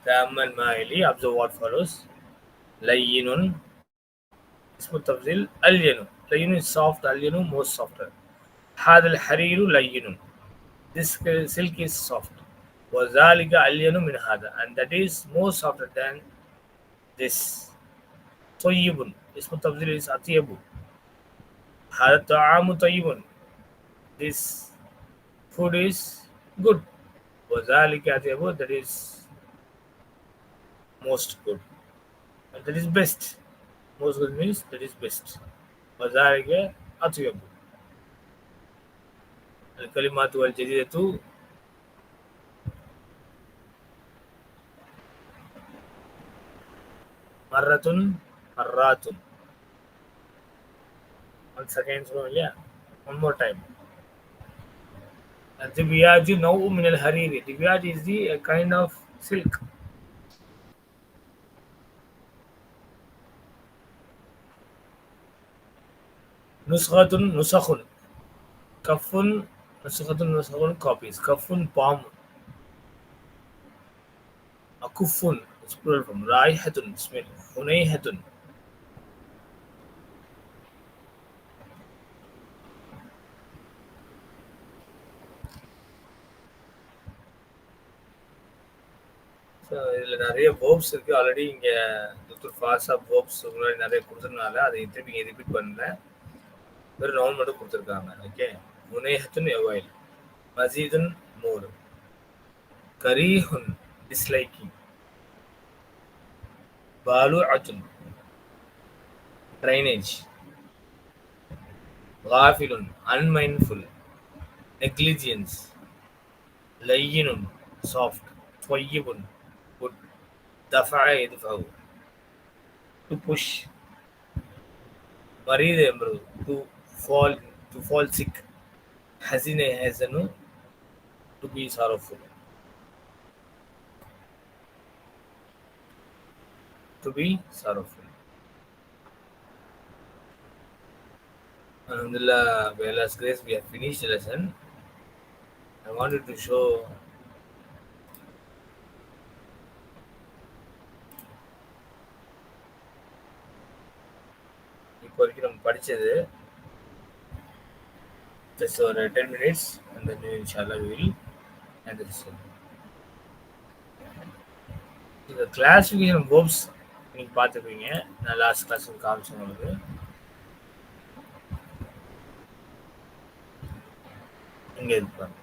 تأمل معي. Observe what follows. لين اسم التفضيل ألين. لين is soft, ألين most softer. هذا الحرير لين. This silk is soft. وذلك ألين من هذا, and that is more softer than this. طيب اسم التفضيل is أطيب. هذا الطعام طيب. This food is good. وذلك أطيب, that is most good, and that is best. Most good means that is best. وذلك أطيب. الكلمات الجديدة مرة مرات. Once again, one more time. الدبياج نوع من الحرير. دبياج is the kind of silk. نسخة نسخ. كف نسخة نسخ copies. كف palm. أكف is plural form. رائحة smell. هنيهة. இதில் நிறைய verbs இருக்குது. Already இங்கே doctor ஃபாஸா verbs முன்னாடி நிறைய கொடுத்துருனால அதை திருப்பி இங்கே repeat பண்ணல. வெறும் நவுன் மட்டும் கொடுத்துருக்காங்க. Okay. முனேஹத்துன் எவாயில். மசீதுன் more. கரீஹுன் disliking. பாலுஅத்துன் drainage. غافل unmindful. negligence. لين soft. طيب good. دفع يدفع. to push. مريض يمرض. to fall sick. حزين يحزن. to be sorrowful. to be sorrowful. Alhamdulillah, by Allah's grace, we have finished the lesson. I wanted to show இப்போ வரைக்கும் நம்ம படித்தது just ஒரு 10 minutes, and then inshallah we will end the lesson. இந்த classification verbs நீங்கள் பார்த்துப்பீங்க. நான் last class காமிச்சேன் உங்களுக்கு. இங்கே இருப்பாங்க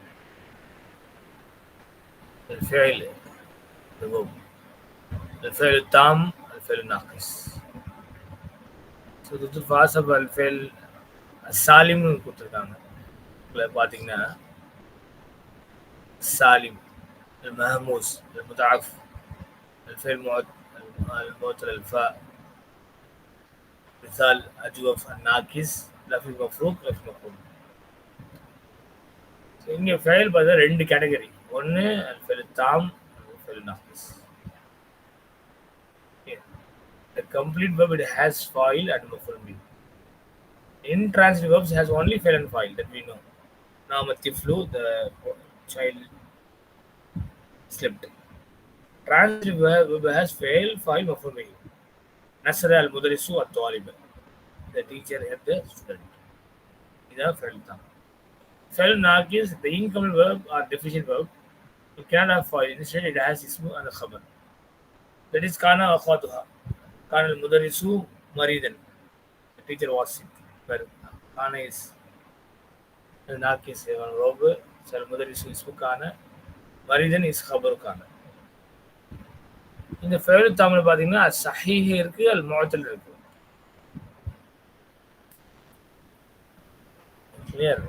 الفعل الverb. الفعل التام. الفعل الناقص. ஸோ இது ஃபாஸ்ட் الفعل السالمன்னு கொடுத்துருக்காங்க. பார்த்தீங்கன்னா السالم. المهموس. المضاعف. الفعل المعتل الفاء. مثال أجوف الناقص. لفظ مفروض. لفظ مفروض. இங்கே ஃபெயில் பார்த்தா 2 கேட்டகரி. ஒன்று الفعل التام. الفعل الناقص. The complete verb, it has fa'il and maf'ul bih. Intransitive verbs has only fa'il and fa'il, that we know. Nama tiflu, the child slept. Transitive verb has fa'il, fa'il, maf'ul bih. Nasara al-mudarrisu at-talib. The teacher helped the student. This is fa'il tam. Fa'il naqis, the incomplete verb or deficient verb, it cannot have fa'il. Instead, it has ismu and khabar. That is kana akhwatuha. كان المدرس مريضا. The teacher was sick. But كان is ناقص verb. المدرس اسمه كان. مريضا is خبر كان. இந்த fail Tamil பார்த்தீங்கன்னா சஹீஹ் இருக்கு, அல் முஅத்தல் இருக்கு. Clear.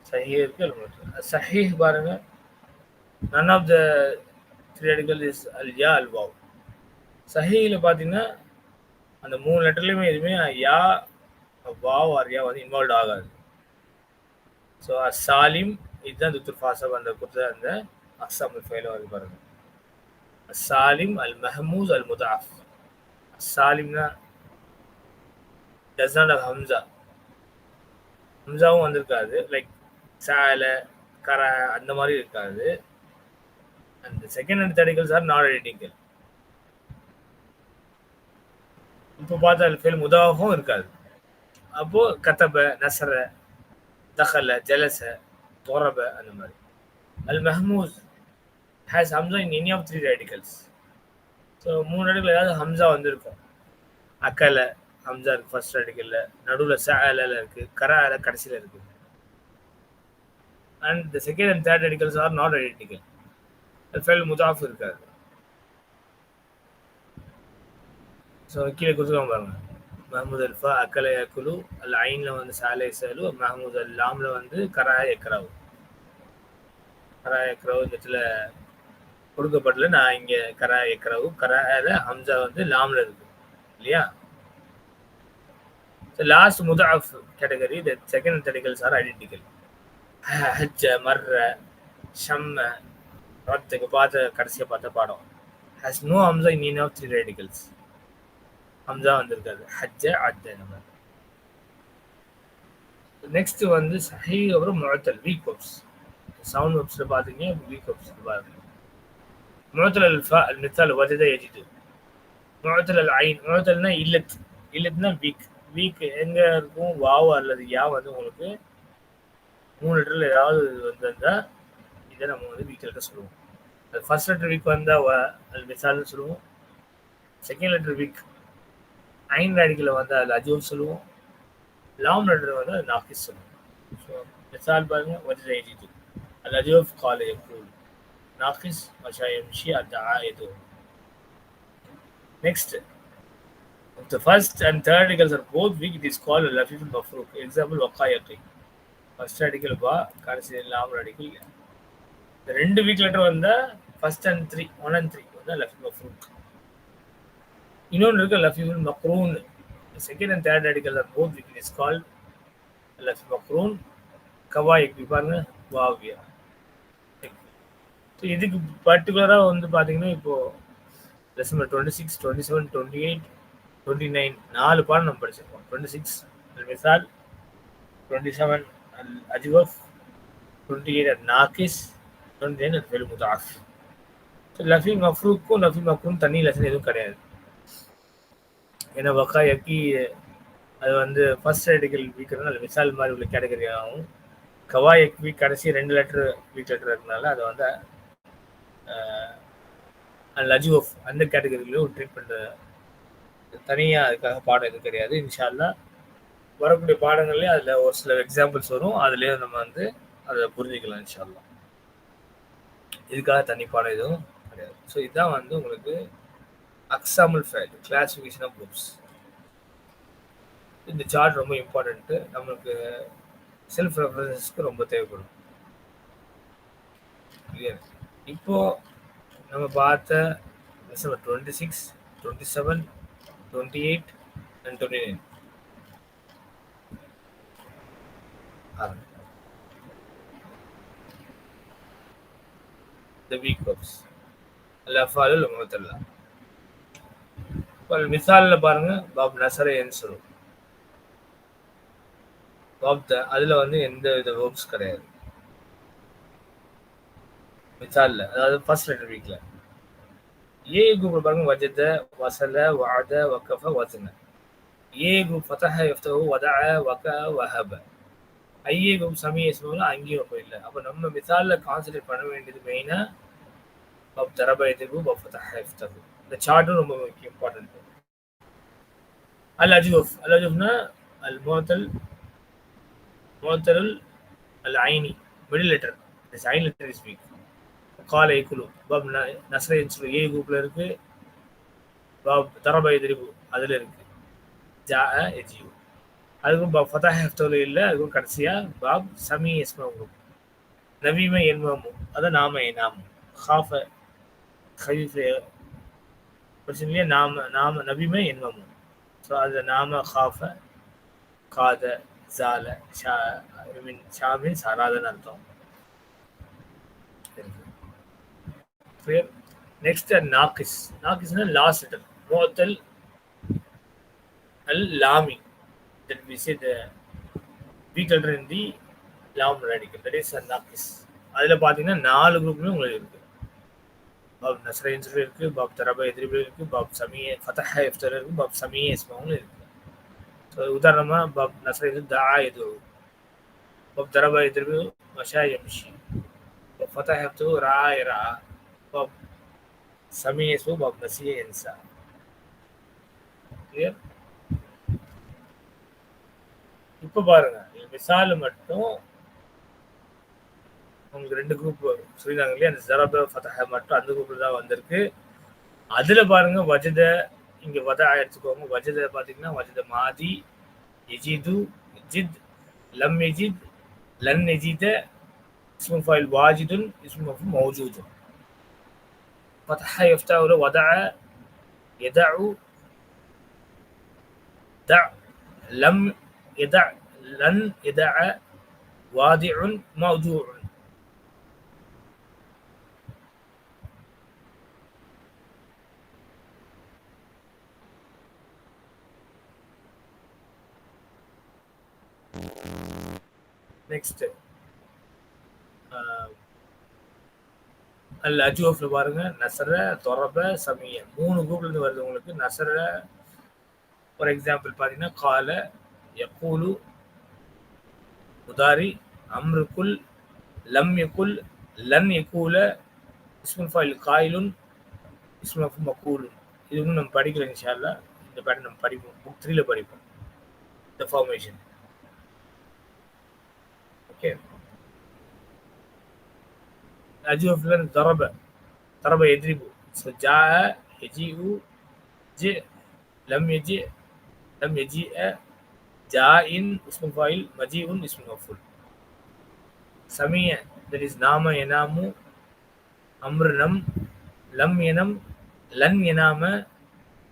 சஹீஹ் இருக்கு, அல் முஅத்தல். சஹீஹ் பாருங்க, none of the three articles is al ya al waw. சஹீஹ்ல பார்த்தீங்கன்னா அந்த 3 லெட்டர்லையுமே எதுவுமே யா வாவ் ஆர் யா வந்து இன்வால்வ் ஆகாது. ஸோ சாலிம் இதுதான் துத்துர் ஃபாசப் அந்த கொடுத்த அந்த அக்ஸாம் ஃபெயில் வந்து பாருங்க. சாலிம் அல் மஹமூஸ் அல் முதாஃப். சாலிம்னா டஸ் நாட் ஹவ் ஹம்சா. ஹம்சாவும் வந்திருக்காது. லைக் சால கர அந்த மாதிரி இருக்காது. and the second and third radicals are not identical. இப்போ பார்த்தா ஃபெயில் முதாஃபும் இருக்காது. அப்போ கத்தப, நசர, தஹல, ஜலச, தொரப அந்த மாதிரி. அல் மஹ்மூஸ் has ஹம்சா in any of three radicals. So 3 radical ஏதாவது ஹம்சா வந்திருக்கும். அக்கல ஹம்சா இருக்கு ஃபர்ஸ்ட் ரேடிக்கல்ல, நடுவில் சஅல இருக்கு, கரால கடைசியில் இருக்கு. And the second and third radicals are not identical. ஃபெயில் முதாஃப் இருக்காது. ஸோ கீழே கொடுத்துருவாங்க பாருங்க. மஹமூத் அல்ஃபா அக்கல யக்குலு, அல் ஐனில் வந்து சாலை சலு, மஹமூத் அல் லாமில் வந்து கரா எக்ராவு. கரா எக்ராவு இந்த இடத்துல கொடுக்கப்படல. நான் இங்கே கரா எக்ராவு, கரால ஹம்சா வந்து லாமில் இருக்கு இல்லையா? ஸோ லாஸ்ட் முதாஃப் category, the second and third radicals are identical. ஹஜ்ஜ, மர்ர, ஷம்ம, ரத்துக்கு பார்த்த கடைசியாக பார்த்த பாடம் ஹஸ் நோ ஹம்சா in any of three radicals. ஹம்சா வந்திருக்காது. ஹஜ்ஜ, அஜ்ஜ நம்ம. நெக்ஸ்ட் வந்து சஹி, அப்புறம் முஅத்தல், வீக் வெப்ஸ். சவுண்ட் வெப்ஸில் பார்த்தீங்க, வீக் வெப்ஸ் பாருங்க. முஅத்தல் அல்ஃபா அல் மித்தால் வஜத யஜிது. முஅத்தல் அல் ஐன், முஅத்தல்னா இல்லத், இல்லத்னா வீக். வீக் எங்கே இருக்கும்? வாவ் அல்லது யா வந்து உங்களுக்கு 3 லெட்டரில் ஏதாவது வந்திருந்தா இதை நம்ம வந்து வீக் லெட்டர் சொல்லுவோம். அது ஃபர்ஸ்ட் லெட்டர் வீக் வந்தால் அது மிசால்னு சொல்லுவோம். செகண்ட் லெட்டர் வீக் ஐன் ரேடிக்கலில் வந்தால் அது அஜூப் சொல்லுவோம். லாம் லெட்டர் வந்து அது நாக்கிஸ் சொல்லுவோம். ஸோ மிசால் பாருங்க, வஜத யஜிது அல் அஜூப் கால யக்கூல் நாக்கிஸ் மஷா யம்ஷி அத்ஆ யது. Next, if the first and third radicals are both weak, it is called a lafif al-mafruq. Example, waqayaqi. First radical ba, கடைசி லாம் radical. இந்த ரெண்டு வீக் லெட்டர் வந்தா ஃபர்ஸ்ட் அண்ட் 3, 1 and 3 வந்து லஃபீஃப் மஃப்ரூக். இன்னொன்று இருக்கு லஃபீஃப் மக்ரூன். Second and third radical are both weak, it is called லஃபீஃப் மக்ரூன். கவாயிக் பாருங்க, வாவியா. ஸோ இதுக்கு பர்டிகுலராக வந்து பார்த்தீங்கன்னா இப்போ லெசன் நம்பர் 26, 27, 28, 29 4 பாடம் நம்ம படிச்சிருக்கோம். 26 அல் மிசால், 27 அல் அஜ்வஃப், 28 அல் நாக்கிஸ், 29 அல் ஃபெயில் முதாஃப். ஸோ லஃபி மஃப்ரூக்கும் லஃபி மக்ரூன் தனி லெசன் எதுவும் கிடையாது. ஏன்னா வக்காயக்கி அது வந்து ஃபர்ஸ்ட் ரேடிக்கல் வீக்னால அது மிசால் மாதிரி உள்ள கேட்டகரி ஆகும். கவாயக் வீக் கடைசி 2 லெட்டர் வீக் லெட்டர் இருக்கனால அதை வந்து லஜ்வஃப் அந்த கேட்டகரியிலும் ட்ரீட் பண்ணுற தனியாக அதுக்காக பாடம் எதுவும் கிடையாது. இன்ஷா அல்லாஹ் வரக்கூடிய பாடங்கள்லேயே அதில் ஒரு சில எக்ஸாம்பிள்ஸ் வரும், அதுலேயே நம்ம வந்து அதை புரிஞ்சுக்கலாம் இன்ஷா அல்லாஹ். இதுக்காக தனி பாடம் எதுவும் கிடையாது. ஸோ இதுதான் வந்து உங்களுக்கு அக்ஸாமுல் ஃபைல், கிளாசிஃபிகேஷன் ஆஃப் குரூப்ஸ். இந்த சார்ட் ரொம்ப இம்பார்ட்டண்ட்டு, நம்மளுக்கு செல்ஃப் ரெஃபரன்ஸஸ்க்கு ரொம்ப தேவைப்படும். கிளியர்? இப்போது நம்ம பார்த்த lesson 26, 27, 28 and 29 the weak verbs al-af'al al-mu'talla. இப்போ மிசாலில் பாருங்க, பாப் நசர என்சுரு பாப் அதில் வந்து எந்த வித வேர்ப்ஸ் கிடையாது மிசாலில், அதாவது ஃபர்ஸ்ட் லெட்டர் வீக்கில். ஏ குரூப் பாருங்க, வஜத, வசல, வஅத, வக்கஃப, வஸன. ஏ குரூப் ஃபதஹ, யஃப்தஹு, வதஅ, வக, வஹப. ஐஏ குரூப் சமி இஸ்முல அங்கேயும் இல்லை. அப்போ நம்ம மிசாலில் கான்சன்ட்ரேட் பண்ண வேண்டியது மெயினாக பாப் தரப யதிபு, பாப் ஃபதஹ, யஃப்தஹு. இந்த சார்ட்டும் ரொம்ப இம்பார்ட்டன்ட். அல் அஜ்வஃப், அல் அஜ்வஃப்னா அல் முஅத்தல், முஅத்தல் அல் ஐனி, மிடில் லெட்டர், திஸ் ஐன் லெட்டர் இஸ் வீக். கால இக்குலு, பாப் நஸ்ர இன்சுலு ஏ குரூப்ல இருக்கு. பாப் தரப யதிபு அதில் இருக்கு. ஜாஅ யஜியு, அதுக்கும் பாப் ஃபதஹ யஃப்தஹு இல்லை. அதுக்கும் கடைசியாக பாப் சமி இஸ்மு குரூப். நவீம என்மமு, அதான் நாம எனாமு. ஹாஃப ஹைஃப பிரச்சனை இல்லையா? நாம நவீம என்மமு. ஸோ அது நாம ஹாஃப, காத, ஜால, ஷாமின் சாராதன்னு அர்த்தம். நெக்ஸ்ட் நாக்கிஸ். நாக்கிஸ்னா லாஸ்ட் லெட்டர். முஅத்தல் அல் லாமி, that we say the weak letter in the lam radical, that is நாக்கிஸ். அதில் பார்த்தீங்கன்னா 4 குரூப்புமே உங்களுக்கு இருக்கு. பாப் நஸ்ரைன்னு சொல்லி இருக்கு, பாப் தரபா எதிரிபில் இருக்கு, பாப் சமிய ஃபதஹ இஃப்தர் இருக்கு, பாப் சமிய இஸ்மாவும் இருக்கு. ஸோ உதாரணமா பாப் நஸ்ரை தா எது, பாப் தரபா எதிரிபில் மஷா யம்ஷி, பாப் ஃபதஹ இஃப்தர் ரா இரா, பாப் சமிய இஸ்மு பாப் நசிய யன்சா. கிளியர்? இப்போ பாருங்க மிசால் மட்டும் உங்களுக்கு 2 குரூப் சொல்லியிருந்தாங்க இல்லையா, அந்த ஜரப ஃபதஹ மட்டும் அந்த குரூப்ல தான் வந்திருக்கு. அதுல பாருங்க வஜத இங்க வதா எடுத்துக்கோங்க. வஜத பாத்தீங்கன்னா வஜத மாதி, எஜிது, ஜித், லம் எஜித், லன் எஜித, இஸ்மு ஃபைல் வாஜிதுன், இஸ்மு மஃபூல் மௌஜூதுன். ஃபதஹ யஃப்தஹு வதஅ, யதஉ, த, லம் யதஅ, லன் யதஅ, வாதிஉன், மௌஜூஉன். நெக்ஸ்ட் அல்ல அஜூஃப்ல பாருங்க நசர, தொரப, சமிய 3 குரூப்ல இருந்து வருது உங்களுக்கு. நசர ஃபார் எக்ஸாம்பிள் பாத்தீங்கன்னா கால, யகூலு, முதாரி, அம்ரு குல், லம் யகுல், லன் யகூல, இஸ்முல் ஃபைல் காயிலுன், இஸ்மு மஃபூல் மக்கூலுன். இது இன்னும் நம்ம படிக்கல இன்ஷா அல்லாஹ். இந்த பேட்டர்ன் நம்ம படிப்போம், புக் 3ல படிப்போம் இந்த ஃபார்மேஷன். ஓகே, அஜூஃப்ல தரப, தரப எத்ரிபு, ஸோ ஜா, எஜிஉ, ஜி, லம் எஜி, லம் எஜிஅ, ஜாஇன், இஸ்முல் ஃபைல், மஜீஉன், இஸ்முல் மஃபூல். சமிய, தட் இஸ் நாம யனாமு, அம்ரு நம், லம் யனம், லன் யனாம,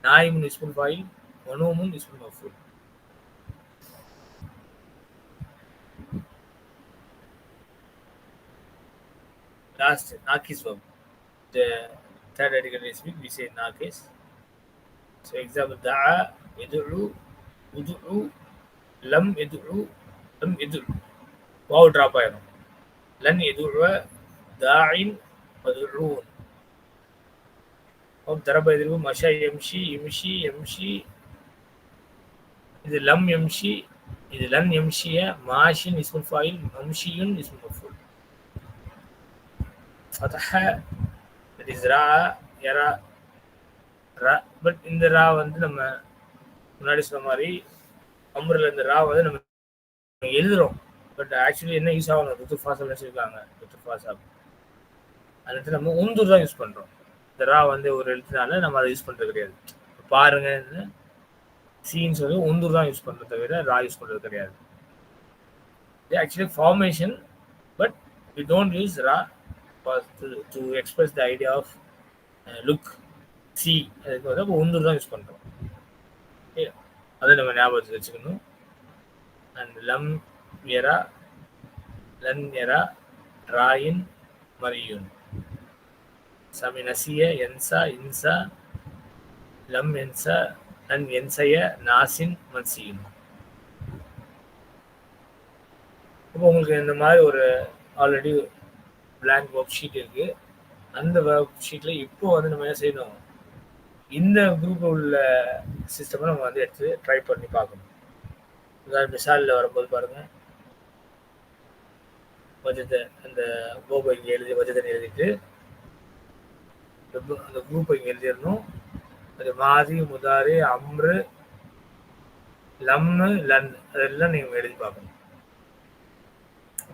நாயிமுன் இஸ்முல் file, மனூமுன் இஸ்முல் மஃபூல். Last, nakis verb. The third article is weak, we say nakis. So example, da'a, yad'u, ud'u, lam yad'u, lam yad'u. Wow drop ஆயிரும். லன் yad'u, da'in, mad'uun. ضرب يضرب مشى يمشي يمشي يمشي. இது லம் யம்ஷி, இது லன் யம்ஷிய, மாஷின் இஸ்முல் ஃபைல், மம்ஷியுன் இஸ்முல் மஃபூல். ஃபதஹ தட் இஸ் ரா, யரா, ரா. பட் இந்த ரா வந்து நம்ம முன்னாடி சொன்ன மாதிரி அம்ருல இந்த ரா வந்து நம்ம எழுதுறோம். பட் ஆக்சுவலி என்ன யூஸ் ஆகணும், ருத்து ஃபாசல் வச்சிருக்காங்க, ருத்து ஃபாசல். அது நம்ம உந்தூர் தான் யூஸ் பண்றோம். இந்த ரா வந்து ஒரு எழுத்துனால நம்ம அதை யூஸ் பண்றது கிடையாது. பாருங்க, சீன்ஸ் வந்து உந்தூர் தான் யூஸ் பண்றது தவிர ரா யூஸ் பண்றது கிடையாது. Actually formation, but we don't use ra to express the idea of look, see. அதுக்கு வந்து உந்தூர் தான் யூஸ் பண்றோம். அதை நம்ம ஞாபகத்தில் வச்சுக்கணும். அண்ட் லம் யரா, லன் யரா, ராயின், மரியுன். சமி நசிய, என்சா, இன்சா, லம் என்சா, லன் என்சைய, நாசின், மன்சியின். இப்போ உங்களுக்கு இந்த மாதிரி ஒரு ஆல்ரெடி பிளாங்க் ஒர்க் ஷீட் இருக்கு. அந்த ஒர்க் ஷீட்ல இப்போ வந்து நம்ம என்ன செய்யணும், இந்த குரூப் உள்ள சிஸ்டம் நம்ம வந்து எடுத்து ட்ரை பண்ணி பார்க்கணும். அதாவது மிசாலில் வரும்போது பாருங்க, வஜத்தை அந்த கோபை இங்கே எழுதி வஜதன் எழுதிட்டு அந்த குரூப்பை இங்கே எழுதிடணும். அது மாதி, முதாரி, அம்ரு, லம்மு, லன், அதெல்லாம் நீங்கள் எழுதி பார்க்கணும்.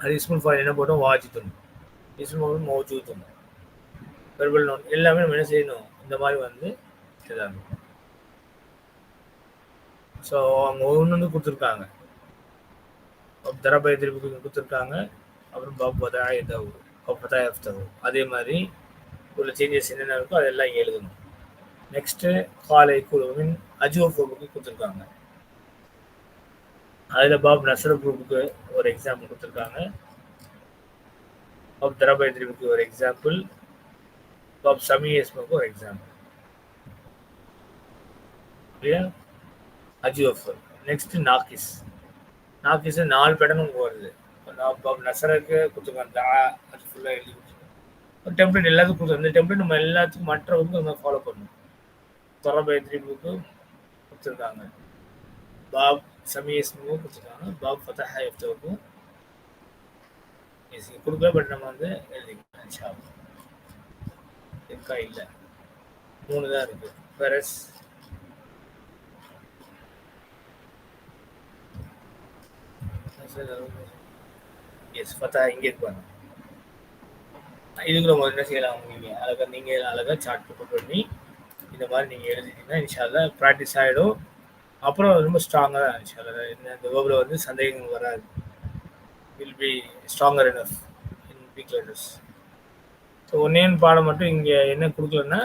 அது இஸ்முல் ஃபைல் என்ன போட்டோம், வாஜிதுன், இஸ்முல் மௌஜூதுன், வெர்பல் நோன் எல்லாமே நம்ம என்ன செய்யணும், இந்த மாதிரி வந்து இதாங்க. ஸோ அவங்க ஒன்று கொடுத்துருக்காங்க, தரப எதிர்ப்பு கொடுத்துருக்காங்க, அப்புறம் பாப்பதா எதாவு, பாப்பதா எஃப்தவு. அதே மாதிரி உள்ள சேஞ்சஸ் என்னென்ன இருக்கோ அதெல்லாம் இங்கே எழுதணும். நெக்ஸ்ட்டு காலை குழுவின் அஜூஃப் குரூப்புக்கு கொடுத்துருக்காங்க. அதில் பாப் நசர் குரூப்புக்கு ஒரு எக்ஸாம்பிள் கொடுத்துருக்காங்க, பாப் தரப எதிர்ப்புக்கு ஒரு எக்ஸாம்பிள், பாப் சமி எஸ்முக்கு ஒரு எக்ஸாம்பிள். அஜூஃப். நெக்ஸ்ட் நாக்கிஸ். நாக்கிஸ் 4 பேட்டர்ன் உங்களுக்கு வருது. பாப் நசருக்கு கொடுத்துருக்காங்க, அது ஃபுல்லாக எழுதி கொடுத்துருக்காங்க. ஒரு டெம்ப்ளேட் எல்லாத்துக்கும் கொடுத்துருவோம். இந்த டெம்ப்ளேட் நம்ம எல்லாத்துக்கும் மற்ற வகுப்பு நம்ம ஃபாலோ பண்ணணும். தொரபேத்ரி புக்கு கொடுத்துருக்காங்க. பாப் சமீஸ் புக்கும் கொடுத்துருக்காங்க. பாப் ஃபதஹா எஃப்தவுக்கும் கொடுக்கல. பட் நம்ம வந்து எழுதிக்கலாம் இன்ஷா அல்லாஹ். இருக்கா? இல்லை, 3 தான் இருக்கு. பெரஸ் எஸ் ஃபதா இங்கே இருப்பாங்க. இதுக்கு நம்ம என்ன செய்யலாம்? நீங்கள் அழகாக சார்ட் ப்ரிப்பேர் பண்ணி இந்த மாதிரி நீங்கள் எழுதிட்டீங்கன்னா இன்ஷா அல்லாஹ் ப்ராக்டிஸ் ஆகிடும். அப்புறம் ரொம்ப ஸ்ட்ராங்காக தான் இன்ஷா அல்லாஹ் இந்த வேர்பில் வந்து சந்தேகங்கள் வராது. Will be stronger enough in week letters. So ஒன்னே பாடம் மட்டும் இங்கே என்ன கொடுக்கலன்னா,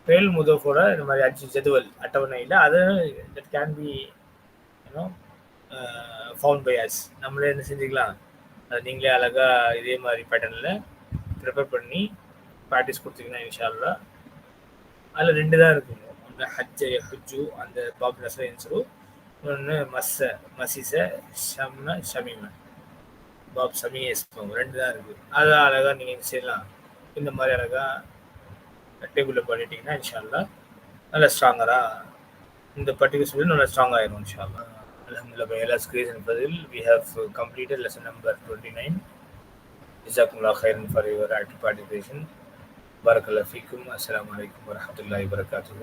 ஃபெயில் முதஃபோட இந்த மாதிரி ஜதுவல் அட்டவணையில் அது that can be you know found by us. நம்மளே என்ன செஞ்சுக்கலாம், அது நீங்களே அழகாக இதே மாதிரி பேட்டர்னில் ப்ரிப்பேர் பண்ணி ப்ராக்டிஸ் கொடுத்தீங்கன்னா இன்ஷா அல்லாஹ். அதில் 2 தான் இருக்குங்க. ஒன்று ஹஜ்ஜு அந்த பாப் நஸ்ர இன்சரு, ஒன்று மசிச ஷம்ம ஷமீம பாப் சமி எஸ்பாங்க. 2 தான் இருக்குது. அதை அழகாக நீங்கள் செய்யலாம். இந்த மாதிரி அழகாக டேபிளில் பண்ணிட்டீங்கன்னா இன்ஷா அல்லாஹ் நல்லா ஸ்ட்ராங்கராக இந்த பர்டிகுலர் ஸ்டூடெண்ட் நல்லா ஸ்ட்ராங் ஆயிரும் இன்ஷா அல்லாஹ். Alhamdulillah, by Allah's grace and fadil, we have completed lesson number 29. Jazakumullah khairan for your active participation. Barakallahu feekum. Assalamu alaikum wa rahmatullahi wa barakatuhu.